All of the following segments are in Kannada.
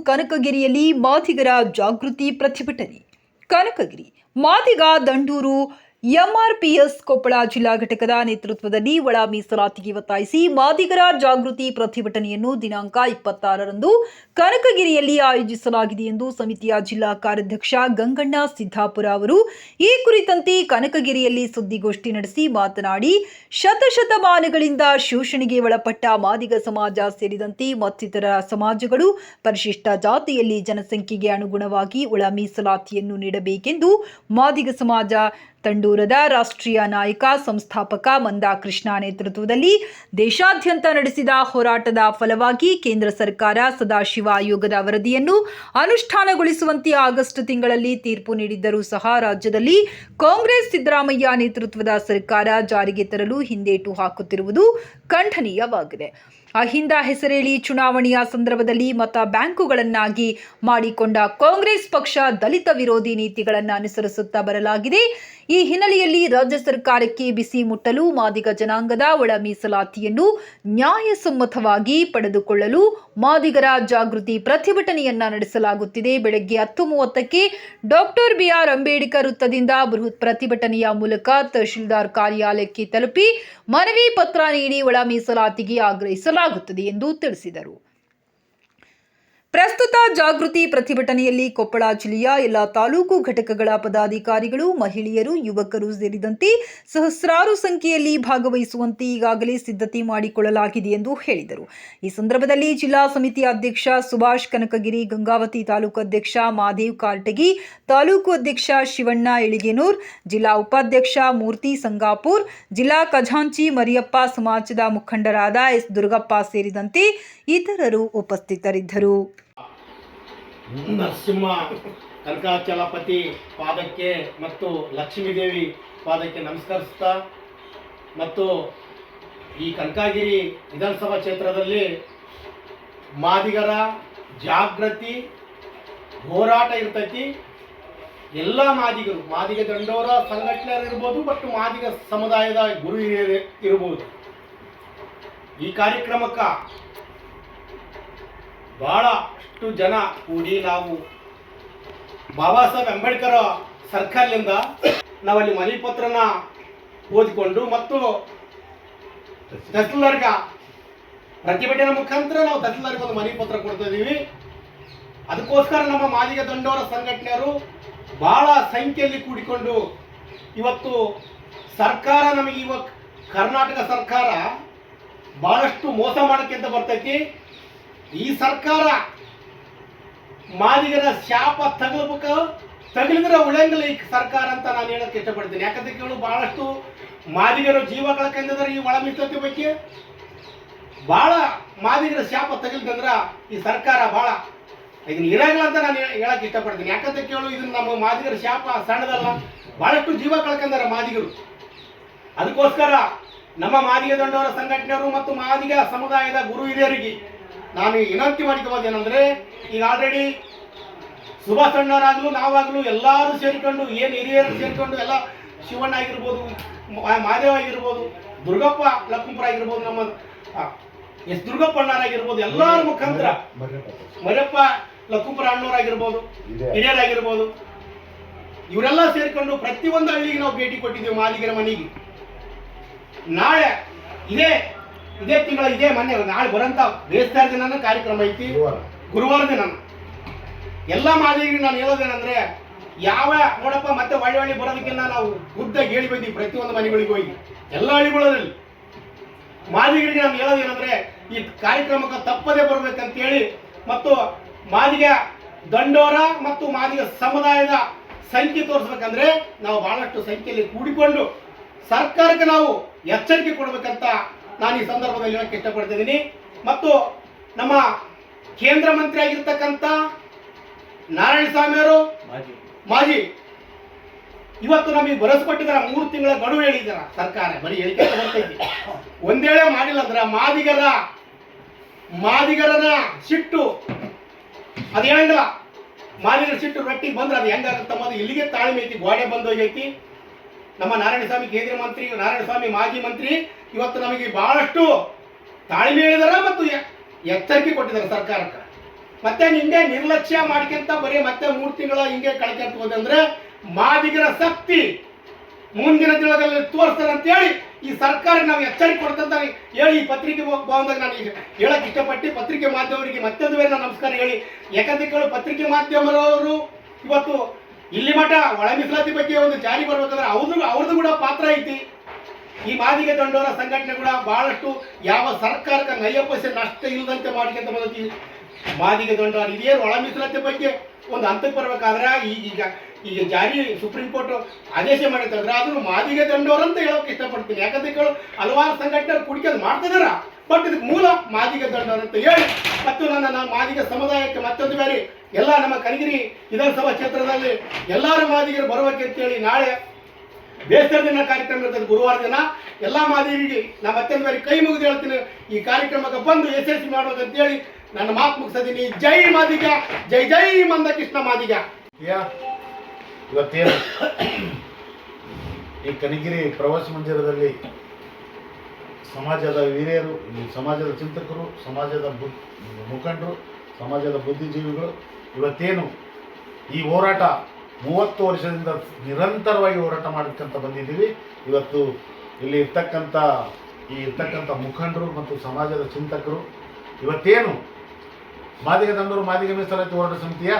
ಕನಕಗಿರಿಯಲ್ಲಿ ಮಾದಿಗರ ಜಾಗೃತಿ ಪ್ರತಿಭಟನೆ. ಕನಕಗಿರಿ ಮಾದಿಗ ದಂಡೂರು ಎಂಆರ್ಪಿಎಸ್ ಕೊಪ್ಪಳ ಜಿಲ್ಲಾ ಘಟಕದ ನೇತೃತ್ವದಲ್ಲಿ ಒಳ ಮೀಸಲಾತಿಗೆ ಒತ್ತಾಯಿಸಿ ಮಾದಿಗರ ಜಾಗೃತಿ ಪ್ರತಿಭಟನೆಯನ್ನು ದಿನಾಂಕ 26ರಂದು ಕನಕಗಿರಿಯಲ್ಲಿ ಆಯೋಜಿಸಲಾಗಿದೆ ಎಂದು ಸಮಿತಿಯ ಜಿಲ್ಲಾ ಕಾರ್ಯಾಧ್ಯಕ್ಷ ಗಂಗಣ್ಣ ಸಿದ್ದಾಪುರ ಅವರು ಈ ಕುರಿತಂತೆ ಕನಕಗಿರಿಯಲ್ಲಿ ಸುದ್ದಿಗೋಷ್ಠಿ ನಡೆಸಿ ಮಾತನಾಡಿ, ಶತಶತಮಾನಗಳಿಂದ ಶೋಷಣೆಗೆ ಒಳಪಟ್ಟ ಮಾದಿಗ ಸಮಾಜ ಸೇರಿದಂತೆ ಮತ್ತಿತರ ಸಮಾಜಗಳು ಪರಿಶಿಷ್ಟ ಜಾತಿಯಲ್ಲಿ ಜನಸಂಖ್ಯೆಗೆ ಅನುಗುಣವಾಗಿ ಒಳ ಮೀಸಲಾತಿಯನ್ನು ನೀಡಬೇಕೆಂದು ಮಾದಿಗ ಸಮಾಜ ತಂಡೂರದ ರಾಷ್ಟ್ರೀಯ ನಾಯಕ ಸಂಸ್ಥಾಪಕ ಮಂದಾಕೃಷ್ಣ ನೇತೃತ್ವದಲ್ಲಿ ದೇಶಾದ್ಯಂತ ನಡೆಸಿದ ಹೋರಾಟದ ಫಲವಾಗಿ ಕೇಂದ್ರ ಸರ್ಕಾರ ಸದಾಶಿವ ಆಯೋಗದ ವರದಿಯನ್ನು ಅನುಷ್ಠಾನಗೊಳಿಸುವಂತೆ ಆಗಸ್ಟ್ ತಿಂಗಳಲ್ಲಿ ತೀರ್ಪು ನೀಡಿದ್ದರೂ ಸಹ ರಾಜ್ಯದಲ್ಲಿ ಕಾಂಗ್ರೆಸ್ ಸಿದ್ದರಾಮಯ್ಯ ನೇತೃತ್ವದ ಸರ್ಕಾರ ಜಾರಿಗೆ ತರಲು ಹಿಂದೇಟು ಹಾಕುತ್ತಿರುವುದು ಖಂಡನೀಯವಾಗಿದೆ. ಅಹಿಂದ ಹೆಸರೇಳಿ ಚುನಾವಣೆಯ ಸಂದರ್ಭದಲ್ಲಿ ಮತ ಬ್ಯಾಂಕುಗಳನ್ನಾಗಿ ಮಾಡಿಕೊಂಡ ಕಾಂಗ್ರೆಸ್ ಪಕ್ಷ ದಲಿತ ವಿರೋಧಿ ನೀತಿಗಳನ್ನು ಅನುಸರಿಸುತ್ತಾ ಬರಲಾಗಿದೆ. ಈ ಹಿನ್ನೆಲೆಯಲ್ಲಿ ರಾಜ್ಯ ಸರ್ಕಾರಕ್ಕೆ ಬಿಸಿ ಮುಟ್ಟಲು ಮಾದಿಗ ಜನಾಂಗದ ಒಳ ಮೀಸಲಾತಿಯನ್ನು ನ್ಯಾಯಸಮ್ಮತವಾಗಿ ಪಡೆದುಕೊಳ್ಳಲು ಮಾದಿಗರ ಜಾಗೃತಿ ಪ್ರತಿಭಟನೆಯನ್ನ ನಡೆಸಲಾಗುತ್ತಿದೆ. ಬೆಳಗ್ಗೆ 10:30ಕ್ಕೆ ಡಾಕ್ಟರ್ ಬಿಆರ್ ಅಂಬೇಡ್ಕರ್ ವೃತ್ತದಿಂದ ಬೃಹತ್ ಪ್ರತಿಭಟನೆಯ ಮೂಲಕ ತಹಶೀಲ್ದಾರ್ ಕಾರ್ಯಾಲಯಕ್ಕೆ ತಲುಪಿ ಮನವಿ ಪತ್ರ ನೀಡಿ ಒಳ ಮೀಸಲಾತಿಗೆ ಆಗ್ರಹಿಸಲಾಗುತ್ತದೆ ಎಂದು ತಿಳಿಸಿದರು. ಪ್ರಸ್ತುತ ಜಾಗೃತಿ ಪ್ರತಿಭಟನೆಯಲ್ಲಿ ಕೊಪ್ಪಳ ಜಿಲ್ಲೆಯ ಎಲ್ಲ ತಾಲೂಕು ಘಟಕಗಳ ಪದಾಧಿಕಾರಿಗಳು, ಮಹಿಳೆಯರು, ಯುವಕರು ಸೇರಿದಂತೆ ಸಹಸ್ರಾರು ಸಂಖ್ಯೆಯಲ್ಲಿ ಭಾಗವಹಿಸುವಂತೆ ಈಗಾಗಲೇ ಸಿದ್ಧತೆ ಮಾಡಿಕೊಳ್ಳಲಾಗಿದೆ ಎಂದು ಹೇಳಿದರು. ಈ ಸಂದರ್ಭದಲ್ಲಿ ಜಿಲ್ಲಾ ಸಮಿತಿ ಅಧ್ಯಕ್ಷ ಸುಭಾಷ್ ಕನಕಗಿರಿ, ಗಂಗಾವತಿ ತಾಲೂಕು ಅಧ್ಯಕ್ಷ ಮಾದೇವ್ ಕಾರಟಗಿ, ತಾಲೂಕು ಅಧ್ಯಕ್ಷ ಶಿವಣ್ಣ ಎಳಿಗೇನೂರ್, ಜಿಲ್ಲಾ ಉಪಾಧ್ಯಕ್ಷ ಮೂರ್ತಿ ಸಂಗಾಪುರ್, ಜಿಲ್ಲಾ ಖಜಾಂಚಿ ಮರಿಯಪ್ಪ, ಸಮಾಜದ ಮುಖಂಡರಾದ ಎಸ್ ದುರ್ಗಪ್ಪ ಸೇರಿದಂತೆ ಇತರರು ಉಪಸ್ಥಿತರಿದ್ದರು. ನರಸಿಂಹ ಕನಕಾಚಲಪತಿ ಪಾದಕ್ಕೆ ಮತ್ತು ಲಕ್ಷ್ಮೀದೇವಿ ಪಾದಕ್ಕೆ ನಮಸ್ಕರಿಸ್ತಾ ಮತ್ತು ಈ ಕನಕಗಿರಿ ವಿಧಾನಸಭಾ ಕ್ಷೇತ್ರದಲ್ಲಿ ಮಾದಿಗರ ಜಾಗೃತಿ ಹೋರಾಟ ಇರ್ತೈತಿ. ಎಲ್ಲ ಮಾದಿಗರು, ಮಾದಿಗ ದಂಡೋರ ಸಂಘಟನೆಯರು ಇರ್ಬೋದು, ಬಟ್ ಮಾದಿಗ ಸಮುದಾಯದ ಗುರು ಹಿರಿಯರು ಇರ್ಬೋದು. ಈ ಕಾರ್ಯಕ್ರಮಕ್ಕೆ ಬಹಳಷ್ಟು ಜನ ಕೂಡಿ ನಾವು ಬಾಬಾ ಸಾಹೇಬ್ ಅಂಬೇಡ್ಕರ್ ಸರ್ಕಲ್ನಿಂದ ನಾವಲ್ಲಿ ಮನವಿ ಪತ್ರನ ಓದಿಕೊಂಡು ಮತ್ತು ತಹಸೀಲ್ದಾರ್ಗ ಪ್ರತಿಭಟನೆ ಮುಖಾಂತರ ನಾವು ತಹಸೀಲ್ದಾರ್ಗೆ ಒಂದು ಮನವಿ ಪತ್ರ ಕೊಡ್ತಾ ಇದ್ದೀವಿ. ಅದಕ್ಕೋಸ್ಕರ ನಮ್ಮ ಮಾದಿಗ ದಂಡೋರ ಸಂಘಟನೆಯರು ಬಹಳ ಸಂಖ್ಯೆಯಲ್ಲಿ ಕೂಡಿಕೊಂಡು ಇವತ್ತು ಸರ್ಕಾರ ನಮಗೆ ಇವಾಗ ಕರ್ನಾಟಕ ಸರ್ಕಾರ ಬಹಳಷ್ಟು ಮೋಸ ಮಾಡೋಕ್ಕೆ ಅಂತ ಬರ್ತೈತಿ. ಈ ಸರ್ಕಾರ ಮಾದಿಗರ ಶಾಪ ತಗಲಿದ್ರೆ ಉಳಿಯಂಗಿಲ್ಲ ಈ ಸರ್ಕಾರ ಅಂತ ನಾನು ಹೇಳಕ್ಕೆ ಇಷ್ಟಪಡ್ತೀನಿ. ಯಾಕಂತ ಕೇಳು, ಬಹಳಷ್ಟು ಮಾದಿಗರು ಜೀವ ಕಳ್ಕೊಂಡಿದ್ದಾರೆ ಈ ಒಳ ಮೀಸಲಾತಿ ಬಗ್ಗೆ. ಬಹಳ ಮಾದಿಗರ ಶಾಪ ತಗಲಿದಂದ್ರೆ ಈ ಸರ್ಕಾರ ಬಹಳ ಇದನ್ನ ಇರಂಗಿಲ್ಲ ಅಂತ ನಾನು ಹೇಳಕ್ಕೆ ಇಷ್ಟಪಡ್ತೀನಿ. ಯಾಕಂತ ಕೇಳು, ಇದನ್ನ ನಮ್ಮ ಮಾದಿಗರ ಶಾಪ ಸಣ್ಣದಲ್ಲ, ಬಹಳಷ್ಟು ಜೀವ ಕಳ್ಕೊಂಡಾರೆ ಮಾದಿಗರು. ಅದಕ್ಕೋಸ್ಕರ ನಮ್ಮ ಮಾದಿಗ ದಂಡೋರ ಸಂಘಟನೆಯವರು ಮತ್ತು ಮಾದಿಗ ಸಮುದಾಯದ ಗುರು ಹಿರಿಯರಿಗೆ ನಾನು ವಿನಂತಿ ಮಾಡಿಕೊಳ್ಳೋದೇನೆಂದರೆ, ಈಗ ಆಲ್ರೆಡಿ ಸುಭಾಷ್ ಅಣ್ಣವರಾಗಲು ನಾವಾಗಲು ಎಲ್ಲರೂ ಸೇರಿಕೊಂಡು, ಏನು ಹಿರಿಯರು ಸೇರಿಕೊಂಡು ಎಲ್ಲ ಶಿವಣ್ಣ ಆಗಿರ್ಬೋದು, ಮಾದೇವ ಆಗಿರ್ಬೋದು, ದುರ್ಗಪ್ಪ ಲಕ್ಕುಂಪುರ ಆಗಿರ್ಬೋದು, ನಮ್ಮ ಎಸ್ ದುರ್ಗಪ್ಪ ಅಣ್ಣರಾಗಿರ್ಬೋದು, ಎಲ್ಲರ ಮುಖಾಂತರ ಮರಿಯಪ್ಪ ಲಕ್ಕುಂಪುರ ಅಣ್ಣವರಾಗಿರ್ಬೋದು, ಹಿರಿಯರಾಗಿರ್ಬೋದು, ಇವರೆಲ್ಲ ಸೇರಿಕೊಂಡು ಪ್ರತಿಯೊಂದು ಹಳ್ಳಿಗೆ ನಾವು ಭೇಟಿ ಕೊಟ್ಟಿದ್ದೇವೆ ಮಾದಿಗರ ಮನೆಗೆ. ನಾಳೆ ಇದೇ ತಿಂಗಳ ಮೊನ್ನೆ ನಾಳೆ ಬರೋಂಥ ಬೇಸ್ತಾರ ದಿನ ಕಾರ್ಯಕ್ರಮ ಐತಿ, ಗುರುವಾರ ದಿನ. ಎಲ್ಲ ಮಾದಿಗರಿಗೆ ನಾನು ಹೇಳೋದೇನೆಂದ್ರೆ, ಯಾವ ನೋಡಪ್ಪ ಮತ್ತೆ ಒಳ್ಳೆ ಬರೋದಕ್ಕಿಂತ ನಾವು ಖುದ್ದಾಗಿ ಹೇಳಿ ಬಂದೀವಿ ಪ್ರತಿಯೊಂದು ಮನೆಗಳಿಗೆ ಹೋಗಿ ಎಲ್ಲ ಹಳ್ಳಿಗಳಲ್ಲಿ. ಮಾದಿಗರಿಗೆ ನಾನು ಹೇಳೋದೇನೆಂದ್ರೆ, ಈ ಕಾರ್ಯಕ್ರಮಕ್ಕೆ ತಪ್ಪದೇ ಬರ್ಬೇಕಂತೇಳಿ ಮತ್ತು ಮಾದಿಗ ದಂಡೋರ ಮತ್ತು ಮಾದಿಗ ಸಮುದಾಯದ ಸಂಖ್ಯೆ ತೋರಿಸ್ಬೇಕಂದ್ರೆ ನಾವು ಬಹಳಷ್ಟು ಸಂಖ್ಯೆಯಲ್ಲಿ ಕೂಡಿಕೊಂಡು ಸರ್ಕಾರಕ್ಕೆ ನಾವು ಎಚ್ಚರಿಕೆ ಕೊಡಬೇಕಂತ ನಾನು ಈ ಸಂದರ್ಭದಲ್ಲಿ ಹೇಳಕ್ಕೆ ಇಷ್ಟಪಡ್ತಿದ್ದೀನಿ. ಮತ್ತು ನಮ್ಮ ಕೇಂದ್ರ ಮಂತ್ರಿ ಆಗಿರ್ತಕ್ಕಂಥ ನಾರಾಯಣಸ್ವಾಮಿಯವರು ಮಾಜಿ ಇವತ್ತು ನಮಗೆ ಭರವಸೆಕೊಟ್ಟಿದ್ದಾರೆ, 3 ತಿಂಗಳ ಗಡುವು ಹೇಳಿದ್ದಾರೆ ಸರ್ಕಾರ. ಬರೀ ಹೇಳಿಕೆ ಬರ್ತೈತಿ, ಒಂದೇಳೆ ಮಾಡಿಲ್ಲ ಅಂದ್ರೆ ಮಾದಿಗರನ ಸಿಟ್ಟು ಅದು ಹೇಳಂಗಿಲ್ಲ. ಮಾದಿಗರ ಸಿಟ್ಟು ರೊಟ್ಟಿಗೆ ಬಂದ್ರೆ ಅದು ಹೆಂಗಾಗುತ್ತೆ ಅನ್ನೋದು ಇಲ್ಲಿಗೆ ತಾಳ್ಮೆ ಐತಿ, ಗೋಡೆ ಬಂದು ಹೋಗೈತಿ. ನಮ್ಮ ನಾರಾಯಣಸ್ವಾಮಿ ಕೇಂದ್ರ ಮಂತ್ರಿ, ನಾರಾಯಣಸ್ವಾಮಿ ಮಾಜಿ ಮಂತ್ರಿ ಇವತ್ತು ನಮಗೆ ಬಹಳಷ್ಟು ತಾಳ್ಮೆ ಹೇಳಿದಾರ ಮತ್ತು ಎಚ್ಚರಿಕೆ ಕೊಟ್ಟಿದ್ದಾರೆ ಸರ್ಕಾರಕ್ಕೆ. ಮತ್ತೆ ಹಿಂಗೆ ನಿರ್ಲಕ್ಷ್ಯ ಮಾಡ್ಕೊಂತ ಬರೀ ಮತ್ತೆ 3 ತಿಂಗಳ ಹಿಂಗೆ ಕಳ್ಕೊಂತ ಹೋದಂದ್ರೆ ಮಾದಿಗರ ಶಕ್ತಿ ಮುಂದಿನ ದಿನದಲ್ಲಿ ತೋರಿಸ್ತಾರೆ ಅಂತ ಹೇಳಿ ಈ ಸರ್ಕಾರ ನಾವು ಎಚ್ಚರಿಕೆ ಕೊಡ್ತಂತ ಹೇಳಿ ಈ ಪತ್ರಿಕೆ ಭವನದಾಗ ನಾನು ಈಗ ಹೇಳಕ್ ಇಷ್ಟಪಟ್ಟು ಪತ್ರಿಕೆ ಮಾಧ್ಯಮರಿಗೆ ಮತ್ತೊಂದು ವೇಳೆ ನಾನು ನಮಸ್ಕಾರ ಹೇಳಿ. ಯಾಕಂತ ಕೇಳಿ ಪತ್ರಿಕೆ ಮಾಧ್ಯಮದವರು ಇವತ್ತು ಇಲ್ಲಿ ಮಠ ಒಳ ಮೀಸಲಾತಿ ಬಗ್ಗೆ ಒಂದು ಜಾರಿ ಬರ್ಬೇಕಂದ್ರೆ ಅವ್ರದ್ದು ಕೂಡ ಪಾತ್ರ ಐತಿ. ಈ ಮಾದಿಗ ದಂಡೋರ ಸಂಘಟನೆ ಕೂಡ ಬಹಳಷ್ಟು ಯಾವ ಸರ್ಕಾರಕ್ಕೆ ನೈಯಪ್ಪಸೆ ನಷ್ಟ ಇಲ್ಲದಂತೆ ಮಾಡ್ಕೊಂತ ಬಂದೈತಿ. ಮಾದಿಗ ದಂಡೋರ ಇದೇನು ಒಳ ಮೀಸಲಾತಿ ಬಗ್ಗೆ ಒಂದು ಹಂತಕ್ಕೆ ಬರ್ಬೇಕಾದ್ರೆ ಈಗ ಜಾರಿ ಸುಪ್ರೀಂ ಕೋರ್ಟ್ ಆದೇಶ ಮಾಡಿದ್ರೆ ಅದನ್ನು ಮಾದಿಗ ದಂಡೋರ ಅಂತ ಹೇಳೋಕೆ ಇಷ್ಟಪಡ್ತೀನಿ. ಯಾಕಂತ ಕೇಳು ಹಲವಾರು ಸಂಘಟನೆ ಕುಡಿಕೆದು ಮಾಡ್ತಿದಾರ, ಬಟ್ ಇದಕ್ಕೆ ಮೂಲ ಮಾದಿಗ ದಂಡೋರ ಅಂತ ಹೇಳಿ ಮತ್ತು ನನ್ನ ಮಾದಿಗ ಸಮುದಾಯಕ್ಕೆ ಮತ್ತೊಂದು ಬೇರೆ ಎಲ್ಲ ನಮ್ಮ ಕನಗಿರಿ ವಿಧಾನಸಭಾ ಕ್ಷೇತ್ರದಲ್ಲಿ ಎಲ್ಲರೂ ಮಾದಿಗರು ಬರಬೇಕು ಅಂತೇಳಿ ನಾಳೆ ಬೇಸರ ದಿನ ಕಾರ್ಯಕ್ರಮ ಇರ್ತದೆ. ಗುರುವಾರ ದಿನ ಎಲ್ಲ ಮಾದಿಗರಿಗೆ ನಾ ಮತ್ತೊಂದು ಬೇರೆ ಕೈ ಮುಗಿದು ಹೇಳ್ತೀನಿ, ಈ ಕಾರ್ಯಕ್ರಮಕ್ಕೆ ಬಂದು ಯಶಸ್ವಿ ಮಾಡ್ಬೇಕಂತೇಳಿ ನನ್ನ ಮಾತು ಮುಗಿಸಿದ್ದೀನಿ. ಜೈ ಮಾದಿಗ, ಜೈ ಜೈ ಮಂದಕೃಷ್ಣ ಮಾದಿಗ. ಇವತ್ತೇನು ಈ ಕನಗಿರಿ ಪ್ರವಾಸಿ ಮಂದಿರದಲ್ಲಿ ಸಮಾಜದ ಹಿರಿಯರು, ಸಮಾಜದ ಚಿಂತಕರು, ಸಮಾಜದ ಮುಖಂಡರು, ಸಮಾಜದ ಬುದ್ಧಿಜೀವಿಗಳು ಇವತ್ತೇನು ಈ ಹೋರಾಟ 30 ವರ್ಷದಿಂದ ನಿರಂತರವಾಗಿ ಹೋರಾಟ ಮಾಡ್ಕೊಂತ ಬಂದಿದ್ದೀವಿ. ಇವತ್ತು ಇಲ್ಲಿ ಇರ್ತಕ್ಕಂಥ ಮುಖಂಡರು ಮತ್ತು ಸಮಾಜದ ಚಿಂತಕರು ಇವತ್ತೇನು ಮಾದಿಗ ದಂಡೂರು ಮಾದಿಗ ಮೀಸಲಾತಿ ಹೋರಾಟ ಸಮಿತಿಯ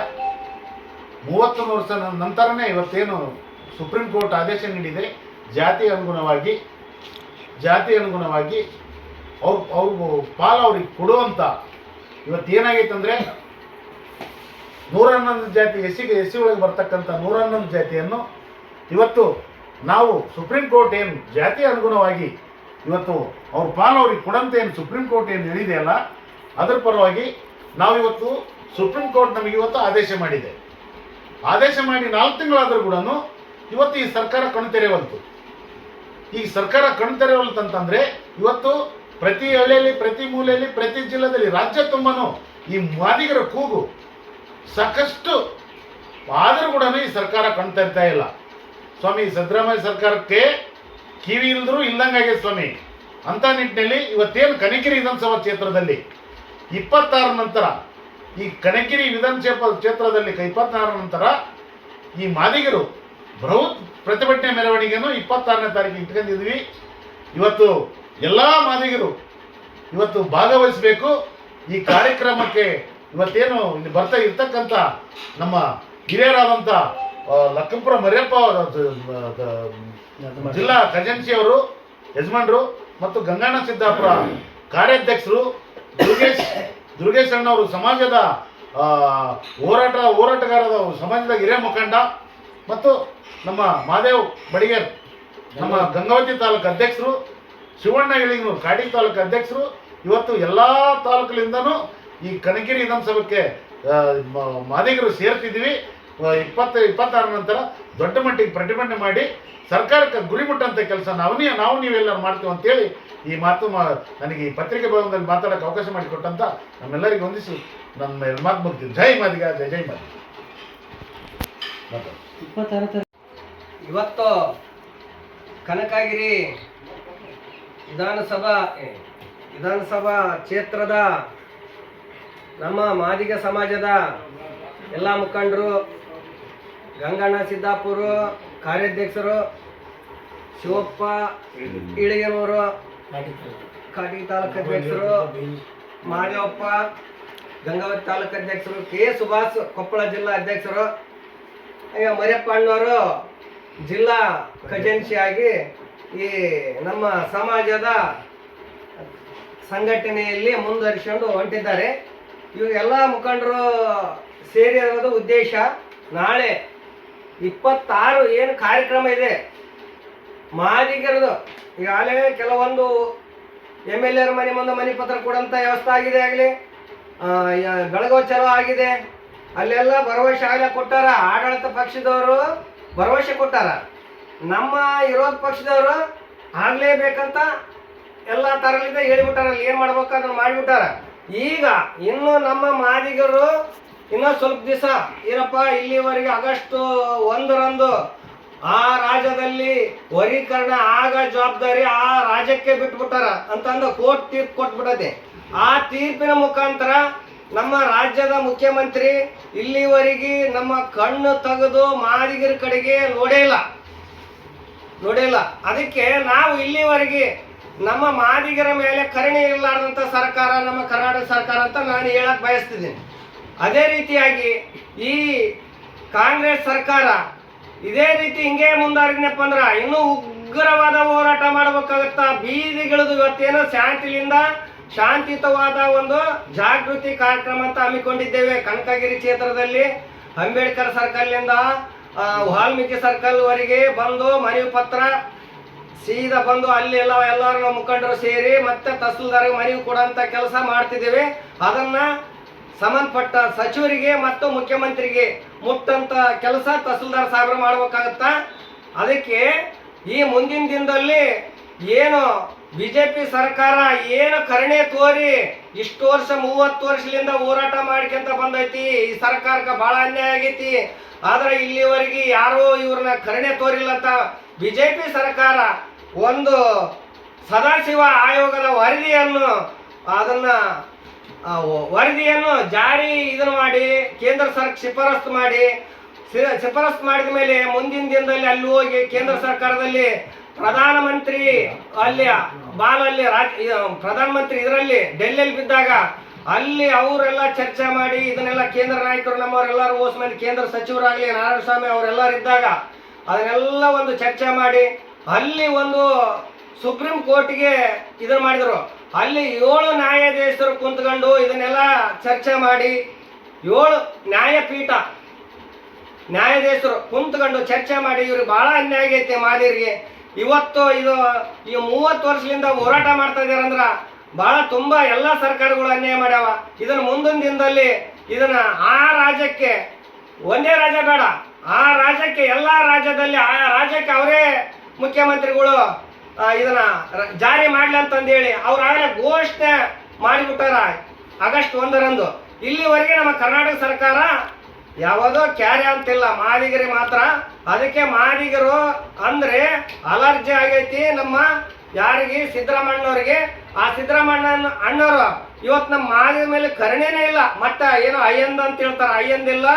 30 ವರ್ಷ ನಂತರನೇ ಇವತ್ತೇನು ಸುಪ್ರೀಂ ಕೋರ್ಟ್ ಆದೇಶ ನೀಡಿದೆ, ಜಾತಿ ಅನುಗುಣವಾಗಿ ಅವ್ರಿಗೂ ಪಾಲು ಅವ್ರಿಗೆ ಕೊಡುವಂಥ ಇವತ್ತೇನಾಗೈತೆ ಅಂದರೆ 111 ಜಾತಿ ಎಸ್ ಸಿ ಒಳಗೆ ಬರ್ತಕ್ಕಂಥ 111 ಜಾತಿಯನ್ನು ಇವತ್ತು ನಾವು ಸುಪ್ರೀಂ ಕೋರ್ಟ್ ಏನು ಜಾತಿ ಅನುಗುಣವಾಗಿ ಇವತ್ತು ಅವ್ರ ಪಾಲು ಅವ್ರಿಗೆ ಕೊಡಂತ ಏನು ಸುಪ್ರೀಂ ಕೋರ್ಟ್ ಏನು ಹೇಳಿದೆಯಲ್ಲ ಅದರ ಪರವಾಗಿ ನಾವಿವತ್ತು ಸುಪ್ರೀಂ ಕೋರ್ಟ್ ನಮಗೆ ಇವತ್ತು ಆದೇಶ ಮಾಡಿ 4 ತಿಂಗಳಾದರೂ ಕೂಡ ಇವತ್ತು ಈ ಸರ್ಕಾರ ಕಣ್ತೆರೆವಲ್ತು. ಈ ಸರ್ಕಾರ ಕಣ್ತೆರೆವಲ್ತಂತಂದರೆ ಇವತ್ತು ಪ್ರತಿ ಹಳ್ಳಿಯಲ್ಲಿ, ಪ್ರತಿ ಮೂಲೆಯಲ್ಲಿ, ಪ್ರತಿ ಜಿಲ್ಲೆಯಲ್ಲಿ, ರಾಜ್ಯ ತುಂಬಾನು ಈ ಮಾದಿಗರ ಕೂಗು ಸಾಕಷ್ಟು ಆದರೂ ಕೂಡ ಈ ಸರ್ಕಾರ ಕಣ್ತೆರ್ತಾ ಇಲ್ಲ. ಸ್ವಾಮಿ ಸಿದ್ದರಾಮಯ್ಯ ಸರ್ಕಾರಕ್ಕೆ ಕಿವಿ ಇಲ್ದರೂ ಇಲ್ದಂಗಾಗಿದೆ ಸ್ವಾಮಿ. ಅಂತ ನಿಟ್ಟಿನಲ್ಲಿ ಇವತ್ತೇನು ಕನಗಿರಿ ವಿಧಾನಸಭಾ ಕ್ಷೇತ್ರದಲ್ಲಿ 26 ನಂತರ ಈ ಕನಗಿರಿ ವಿಧಾನಸಭಾ ಕ್ಷೇತ್ರದಲ್ಲಿ 26 ನಂತರ ಈ ಮಾದಿಗರು ಬೃಹತ್ ಪ್ರತಿಭಟನೆ ಮೆರವಣಿಗೆಯನ್ನು 26ನೇ ತಾರೀಕಿಗೆ ಇಟ್ಕೊಂಡಿದ್ವಿ. ಇವತ್ತು ಎಲ್ಲ ಮಾದಿಗರು ಇವತ್ತು ಭಾಗವಹಿಸಬೇಕು ಈ ಕಾರ್ಯಕ್ರಮಕ್ಕೆ. ಇವತ್ತೇನು ಇಲ್ಲಿ ಬರ್ತಾ ಇರ್ತಕ್ಕಂಥ ನಮ್ಮ ಹಿರಿಯರಾದಂಥ ಲಕ್ಕಂಪುರ ಮರ್ಯಪ್ಪ ಜಿಲ್ಲಾ ಖಜಾಂಚಿ ಅವರು ಯಜಮಾನರು ಮತ್ತು ಗಂಗಣ್ಣ ಸಿದ್ದಾಪುರ ಕಾರ್ಯಾಧ್ಯಕ್ಷರು, ದುರ್ಗೇಶ್ ಅಣ್ಣವರು ಸಮಾಜದ ಹೋರಾಟಗಾರದ ಸಮಾಜದ ಹಿರಿಯ ಮುಖಂಡ ಮತ್ತು ನಮ್ಮ ಮಹಾದೇವ್ ಬಡಿಗೇರ್ ನಮ್ಮ ಗಂಗಾವತಿ ತಾಲೂಕು ಅಧ್ಯಕ್ಷರು, ಶಿವಣ್ಣ ಇಳಿಗನೂರು ಕಾಡಿ ತಾಲೂಕು ಅಧ್ಯಕ್ಷರು, ಇವತ್ತು ಎಲ್ಲ ತಾಲೂಕುಗಳಿಂದನೂ ಈ ಕನಗಿರಿ ವಿಧಾನಸಭೆಗೆ ಮಾದಿಗರು ಸೇರ್ತಿದ್ದೀವಿ. 26 ನಂತರ ದೊಡ್ಡ ಮಟ್ಟಿಗೆ ಪ್ರತಿಭಟನೆ ಮಾಡಿ ಸರ್ಕಾರಕ್ಕೆ ಗುರಿ ಮುಟ್ಟಂಥ ಕೆಲಸ ನಾವು ನೀವೆಲ್ಲರೂ ಮಾಡ್ತೀವಿ ಅಂತೇಳಿ ಈ ಮಾತು ನನಗೆ ಈ ಪತ್ರಿಕೆ ಭವನದಲ್ಲಿ ಮಾತಾಡೋಕ್ಕೆ ಅವಕಾಶ ಮಾಡಿಕೊಟ್ಟಂತ ನಮ್ಮೆಲ್ಲರಿಗೂ ಹೊಂದಿಸಿ ನನ್ನ ಮಾತು ಮುಗ್ತೀನಿ. ಜೈ ಮಾದಿಗ, ಜೈ ಜೈ ಮಾದಿಗ. ಇವತ್ತು ಕನಕಗಿರಿ ವಿಧಾನಸಭಾ ಕ್ಷೇತ್ರದ ನಮ್ಮ ಮಾದಿಗ ಸಮಾಜದ ಎಲ್ಲ ಮುಖಂಡರು, ಗಂಗಣ್ಣ ಸಿದ್ದಾಪುರ ಕಾರ್ಯಾಧ್ಯಕ್ಷರು, ಶಿವಪ್ಪ ಇಳಿಯನೂರು ಕಾಟಿ ತಾಲೂಕು ಅಧ್ಯಕ್ಷರು, ಮಾದೇವಪ್ಪ ಗಂಗಾವತಿ ತಾಲೂಕು ಅಧ್ಯಕ್ಷರು, ಕೆ ಸುಭಾಷ್ ಕೊಪ್ಪಳ ಜಿಲ್ಲಾ ಅಧ್ಯಕ್ಷರು, ಮರಿಯಪ್ಪ ಅಣ್ಣವರು ಜಿಲ್ಲಾ ಖಜಾಂಚಿಯಾಗಿ ಈ ನಮ್ಮ ಸಮಾಜದ ಸಂಘಟನೆಯಲ್ಲಿ ಮುಂದುವರಿಸಿಕೊಂಡು ಹೊಂಟಿದ್ದಾರೆ. ಇವೆಲ್ಲ ಮುಖಂಡರು ಸೇರಿರೋದು ಉದ್ದೇಶ ನಾಳೆ 26 ಏನು ಕಾರ್ಯಕ್ರಮ ಇದೆ ಮಾದಿಗರದು. ಈಗಾಗಲೇ ಕೆಲವೊಂದು MLA ಮನೆ ಮುಂದೆ ಮನೆ ಪತ್ರ ಕೊಡೋಂಥ ವ್ಯವಸ್ಥೆ ಆಗಿದೆ, ಆಗಲಿ ಬೆಳಗಾವಿ ಚಲೋ ಆಗಿದೆ. ಅಲ್ಲೆಲ್ಲ ಭರವಸೆ ಆಗಲೇ ಕೊಟ್ಟಾರ. ಆಡಳಿತ ಪಕ್ಷದವರು ಭರವಸೆ ಕೊಟ್ಟಾರ, ನಮ್ಮ ವಿರೋಧ ಪಕ್ಷದವರು ಆಗಲೇಬೇಕಂತ ಎಲ್ಲ ಥರಲಿಂದ ಹೇಳಿಬಿಟ್ಟಾರ. ಅಲ್ಲಿ ಏನು ಮಾಡ್ಬೇಕು ಅದನ್ನು ಮಾಡಿಬಿಟ್ಟಾರ. ಈಗ ಇನ್ನು ನಮ್ಮ ಮಾದಿಗರು ಇನ್ನೂ ಸ್ವಲ್ಪ ದಿವಸ ಏನಪ್ಪ, ಇಲ್ಲಿವರೆಗೆ ಆಗಸ್ಟ್ 1ರಂದು ಆ ರಾಜ್ಯದಲ್ಲಿ ವರ್ಗೀಕರಣ ಆಗ ಜವಾಬ್ದಾರಿ ಆ ರಾಜ್ಯಕ್ಕೆ ಬಿಟ್ಬಿಟ್ಟಾರ ಅಂತಂದು ಕೋರ್ಟ್ ತೀರ್ಪು ಕೊಟ್ಬಿಟ್ಟದೆ. ಆ ತೀರ್ಪಿನ ಮುಖಾಂತರ ನಮ್ಮ ರಾಜ್ಯದ ಮುಖ್ಯಮಂತ್ರಿ ಇಲ್ಲಿವರೆಗೆ ನಮ್ಮ ಕಣ್ಣು ತೆಗೆದು ಮಾದಿಗರ ಕಡೆಗೆ ನೋಡಿಲ್ಲ. ಅದಕ್ಕೆ ನಾವು ಇಲ್ಲಿವರೆಗೆ ನಮ್ಮ ಮಾದಿಗರ ಮೇಲೆ ಕರುಣೆ ಇರಲಾರ್ದಂಥ ಸರ್ಕಾರ ನಮ್ಮ ಕರ್ನಾಟಕ ಸರ್ಕಾರ ಅಂತ ನಾನು ಹೇಳಕ್ ಬಯಸ್ತಿದ್ದೀನಿ. ಅದೇ ರೀತಿಯಾಗಿ ಈ ಕಾಂಗ್ರೆಸ್ ಸರ್ಕಾರ ಇದೇ ರೀತಿ ಹಿಂಗೆ ಮುಂದಾರಿದ್ನಪ್ಪ ಅಂದ್ರೆ ಇನ್ನೂ ಉಗ್ರವಾದ ಹೋರಾಟ ಮಾಡಬೇಕಾಗುತ್ತಾ. ಬೀದಿಗಿಳಿದು ಇವತ್ತೇನೋ ಶಾಂತಿಯುತವಾದ ಒಂದು ಜಾಗೃತಿ ಕಾರ್ಯಕ್ರಮ ಅಂತ ಹಮ್ಮಿಕೊಂಡಿದ್ದೇವೆ. ಕನಕಗಿರಿ ಕ್ಷೇತ್ರದಲ್ಲಿ ಅಂಬೇಡ್ಕರ್ ಸರ್ಕಲ್ನಿಂದ ವಾಲ್ಮೀಕಿ ಸರ್ಕಲ್ ವರೆಗೆ ಬಂದು ಮನವಿ ಪತ್ರ ಸೀದಾ ಬಂದು ಅಲ್ಲಿ ಎಲ್ಲರೂ ಮುಖಂಡರು ಸೇರಿ ಮತ್ತೆ ತಹಸೀಲ್ದಾರ್ಗೆ ಮನವಿ ಕೊಡೋಂಥ ಕೆಲಸ ಮಾಡ್ತಿದ್ದೇವೆ. ಅದನ್ನ ಸಂಬಂಧಪಟ್ಟ ಸಚಿವರಿಗೆ ಮತ್ತು ಮುಖ್ಯಮಂತ್ರಿಗೆ ಮುಟ್ಟಂತ ಕೆಲಸ ತಹಸೀಲ್ದಾರ್ ಸಾಹೇಬರು ಮಾಡ್ಬೇಕಾಗತ್ತಾ. ಅದಕ್ಕೆ ಈ ಮುಂದಿನ ದಿನದಲ್ಲಿ ಏನು ಬಿಜೆಪಿ ಸರ್ಕಾರ ಏನು ಕರುಣೆ ತೋರಿ ಇಷ್ಟು ವರ್ಷ 30 ವರ್ಷದಿಂದ ಹೋರಾಟ ಮಾಡ್ಕೊಂತ ಬಂದೈತಿ, ಈ ಸರ್ಕಾರಕ್ಕೆ ಬಹಳ ಅನ್ಯಾಯ ಆಗೈತಿ. ಆದ್ರೆ ಇಲ್ಲಿವರೆಗೆ ಯಾರೋ ಇವ್ರನ್ನ ಕರುಣೆ ತೋರಿಲ್ಲ ಅಂತ ಬಿಜೆಪಿ ಸರ್ಕಾರ ಒಂದು ಸದಾಶಿವ ಆಯೋಗದ ವರದಿಯನ್ನು ಜಾರಿ ಮಾಡಿ ಕೇಂದ್ರ ಸರ್ಕಾರ ಶಿಫಾರಸ್ಸು ಮಾಡಿದ ಮೇಲೆ ಮುಂದಿನ ದಿನದಲ್ಲಿ ಅಲ್ಲಿ ಹೋಗಿ ಕೇಂದ್ರ ಸರ್ಕಾರದಲ್ಲಿ ಪ್ರಧಾನಮಂತ್ರಿ ಪ್ರಧಾನಮಂತ್ರಿ ಇದರಲ್ಲಿ ಡೆಲ್ಲಿಯಲ್ಲಿ ಬಿದ್ದಾಗ ಅಲ್ಲಿ ಅವರೆಲ್ಲ ಚರ್ಚೆ ಮಾಡಿ ಇದನ್ನೆಲ್ಲ ಕೇಂದ್ರ ನಾಯಕರು ನಮ್ಮವರೆಲ್ಲರೂ ಹೋಸ್ ಮಂದಿ ಕೇಂದ್ರ ಸಚಿವರಾಗಲಿ ನಾರಾಯಣಸ್ವಾಮಿ ಅವರೆಲ್ಲರೂ ಇದ್ದಾಗ ಅದನ್ನೆಲ್ಲ ಒಂದು ಚರ್ಚೆ ಮಾಡಿ ಅಲ್ಲಿ ಒಂದು ಸುಪ್ರೀಂ ಕೋರ್ಟ್ಗೆ ಇದನ್ನು ಮಾಡಿದರು. ಅಲ್ಲಿ 7 ನ್ಯಾಯಾಧೀಶರು ಕುಂತ್ಕೊಂಡು ಇದನ್ನೆಲ್ಲ ಚರ್ಚೆ ಮಾಡಿ 7 ನ್ಯಾಯಾಧೀಶರು ಕುಂತ್ಕೊಂಡು ಚರ್ಚೆ ಮಾಡಿ ಇವ್ರಿಗೆ ಬಹಳ ಅನ್ಯಾಯ ಆಗೈತೆ ಮಾದಿರಿಗೆ. ಇವತ್ತು ಇದು ಈ 30 ವರ್ಷದಿಂದ ಹೋರಾಟ ಮಾಡ್ತಾ ಇದಾರೆ ಅಂದ್ರ ಬಹಳ ತುಂಬಾ ಎಲ್ಲ ಸರ್ಕಾರಗಳು ಅನ್ಯಾಯ ಮಾಡ್ಯಾವ. ಇದನ್ನ ಮುಂದಿನ ದಿನದಲ್ಲಿ ಇದನ್ನ ಆ ರಾಜ್ಯಕ್ಕೆ ಒಂದೇ ರಾಜ್ಯ ಬೇಡ, ಆ ರಾಜ್ಯಕ್ಕೆ ಎಲ್ಲಾ ರಾಜ್ಯದಲ್ಲಿ ಆ ರಾಜ್ಯಕ್ಕೆ ಅವರೇ ಮುಖ್ಯಮಂತ್ರಿಗಳು ಇದನ್ನ ಜಾರಿ ಮಾಡ್ಲಿ ಅಂತಂದೇಳಿ ಅವ್ರಾಗಲೇ ಘೋಷಣೆ ಮಾಡಿಬಿಟ್ಟಾರ ಆಗಸ್ಟ್ 1ರಂದು. ಇಲ್ಲಿವರೆಗೆ ನಮ್ಮ ಕರ್ನಾಟಕ ಸರ್ಕಾರ ಯಾವುದೋ ಕ್ಯಾರೆ ಅಂತಿಲ್ಲ, ಮಾದಿಗರಿಗೆ ಮಾತ್ರ. ಅದಕ್ಕೆ ಮಾದಿಗರು ಅಂದ್ರೆ ಅಲರ್ಜಿ ಆಗೈತಿ ನಮ್ಮ ಯಾರಿಗೆ ಸಿದ್ದರಾಮಣ್ಣವ್ರಿಗೆ. ಆ ಸಿದ್ದರಾಮಣ್ಣ ಅಣ್ಣವರು ಇವತ್ತು ನಮ್ಮ ಮಾದಿಗ ಮೇಲೆ ಕರುಣೆನೇ ಇಲ್ಲ. ಮತ್ತ ಏನೋ ಅಯ್ಯಂದ ಅಂತ ಹೇಳ್ತಾರ, ಅಯ್ಯಂದಿಲ್ಲ.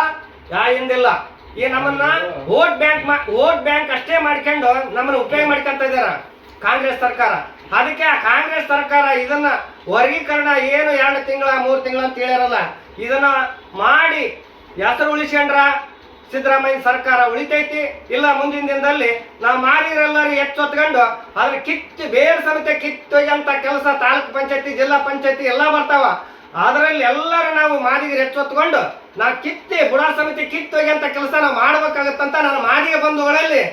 ಈ ನಮ್ಮನ್ನ ವೋಟ್ ಬ್ಯಾಂಕ್ ಅಷ್ಟೇ ಮಾಡ್ಕೊಂಡು ನಮ್ಮನ್ನ ಉಪಯೋಗ ಮಾಡ್ಕೊಂತ ಇದಾರ ಕಾಂಗ್ರೆಸ್ ಸರ್ಕಾರ. ಅದಕ್ಕೆ ಆ ಕಾಂಗ್ರೆಸ್ ಸರ್ಕಾರ ಇದನ್ನ ವರ್ಗೀಕರಣ ಏನು 2 ತಿಂಗಳ 3 ತಿಂಗಳ ಅಂತ ಹೇಳಿರಲ್ಲ, ಇದನ್ನ ಮಾಡಿ ಹೆಸರು ಉಳಿಸ್ಕೊಂಡ್ರ ಸಿದ್ದರಾಮಯ್ಯ ಸರ್ಕಾರ ಉಳಿತೈತಿ. ಇಲ್ಲ ಮುಂದಿನ ದಿನದಲ್ಲಿ ನಾವು ಮಾದಿಗರೆಲ್ಲರೂ ಎಚ್ಚೊತ್ಕೊಂಡು ಅದ್ರ ಬೇರೆ ಸಮಿತಿ ಕಿತ್ತೊಯ್ಯಂತ ಕೆಲಸ ತಾಲೂಕು ಪಂಚಾಯತಿ ಜಿಲ್ಲಾ ಪಂಚಾಯತಿ ಎಲ್ಲ ಬರ್ತಾವ. ಅದರಲ್ಲಿ ಎಲ್ಲರೂ ನಾವು ಮಾದಿಗರು ಎಚ್ಚೊತ್ಕೊಂಡು ನಾವು ಬುಡಾ ಸಮಿತಿ ಕಿತ್ತೊಯ್ಯಂತ ಕೆಲಸ ನಾವು ಮಾಡ್ಬೇಕಾಗತ್ತಂತ ನನ್ನ ಮಾದಿಗ ಬಂಧುಗಳಲ್ಲಿ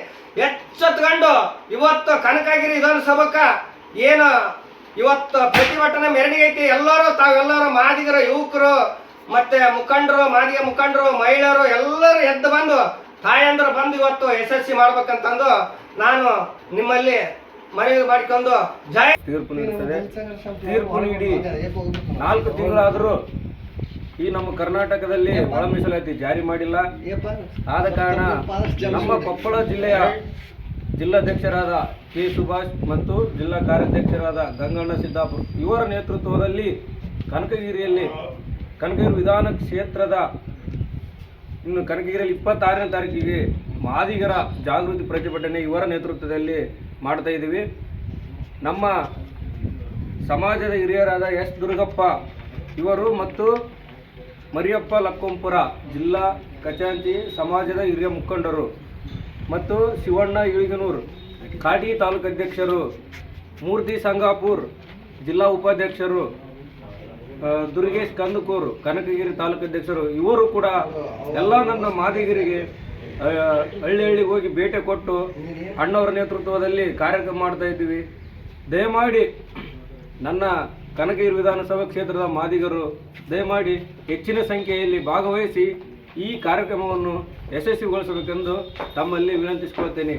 ಎಚ್ಚೆತ್ಕೊಂಡು ಇವತ್ತು ಕನಕಗಿರಿ ವಿಧಾನಸಭಕ್ಕ ಏನು ಇವತ್ತು ಪ್ರತಿಭಟನೆ ಮೆರವಣಿಗೆ ಐತಿ. ತಾವೆಲ್ಲರೂ ಮಾದಿಗರ ಯುವಕರು ಮತ್ತೆ ಮಾದಿಗ ಮುಖಂಡರು ಮಹಿಳೆಯರು ಎಲ್ಲರೂ ಎದ್ದು ಬಂದು ತಾಯಂದ್ರು ಬಂದು ಇವತ್ತು ಯಶಸ್ವಿ ಮಾಡ್ಬೇಕಂತಂದು ನಾನು ನಿಮ್ಮಲ್ಲಿ ಮನವಿ ಮಾಡಿಕೊಂಡು ತೀರ್ಪು ನೀಡುತ್ತದೆ. ತೀರ್ಪು ನೀಡಿ 4 ತಿಂಗಳಾದರೂ ಈ ನಮ್ಮ ಕರ್ನಾಟಕದಲ್ಲಿ ಒಳ ಮೀಸಲಾತಿ ಜಾರಿ ಮಾಡಿಲ್ಲ. ಆದ ಕಾರಣ ನಮ್ಮ ಕೊಪ್ಪಳ ಜಿಲ್ಲೆಯ ಜಿಲ್ಲಾಧ್ಯಕ್ಷರಾದ ಕೆ ಸುಭಾಷ್ ಮತ್ತು ಜಿಲ್ಲಾ ಕಾರ್ಯಾಧ್ಯಕ್ಷರಾದ ಗಂಗಣ್ಣ ಸಿದ್ದಾಪುರ ಇವರ ನೇತೃತ್ವದಲ್ಲಿ ಕನಕಗಿರಿ ವಿಧಾನ ಕ್ಷೇತ್ರದ ಕನಕಗಿರಿಯಲ್ಲಿ 26ನೇ ತಾರೀಕಿಗೆ ಮಾದಿಗರ ಜಾಗೃತಿ ಪ್ರತಿಭಟನೆ ಇವರ ನೇತೃತ್ವದಲ್ಲಿ ಮಾಡ್ತಾ ಇದ್ದೀವಿ. ನಮ್ಮ ಸಮಾಜದ ಹಿರಿಯರಾದ ಎಸ್ ದುರ್ಗಪ್ಪ ಇವರು ಮತ್ತು ಮರಿಯಪ್ಪ ಲಕ್ಕೊಂಪುರ ಜಿಲ್ಲಾ ಖಜಾಂಚಿ ಸಮಾಜದ ಹಿರಿಯ ಮುಖಂಡರು ಮತ್ತು ಶಿವಣ್ಣ ಇಳಿಗನೂರು ಕಾಟಿ ತಾಲೂಕು ಅಧ್ಯಕ್ಷರು, ಮೂರ್ತಿ ಸಂಗಾಪುರ್ ಜಿಲ್ಲಾ ಉಪಾಧ್ಯಕ್ಷರು, ದುರ್ಗೇಶ್ ಕಂದಕೂರು ಕನಕಗಿರಿ ತಾಲೂಕು ಅಧ್ಯಕ್ಷರು ಇವರು ಕೂಡ ಎಲ್ಲ ನನ್ನ ಮಾದಿಗರಿಗೆ ಹಳ್ಳಿಗೆ ಹೋಗಿ ಭೇಟಿ ಕೊಟ್ಟು ಅಣ್ಣವರ ನೇತೃತ್ವದಲ್ಲಿ ಕಾರ್ಯಕ್ರಮ ಮಾಡ್ತಾ ಇದ್ದೀವಿ. ದಯಮಾಡಿ ನನ್ನ ಕನಕಗಿರಿ ವಿಧಾನಸಭಾ ಕ್ಷೇತ್ರದ ಮಾದಿಗರು ದಯಮಾಡಿ ಹೆಚ್ಚಿನ ಸಂಖ್ಯೆಯಲ್ಲಿ ಭಾಗವಹಿಸಿ ಈ ಕಾರ್ಯಕ್ರಮವನ್ನು ಯಶಸ್ವಿಗೊಳಿಸಬೇಕೆಂದು ತಮ್ಮಲ್ಲಿ ವಿನಂತಿಸಿಕೊಳ್ಳುತ್ತೇನೆ.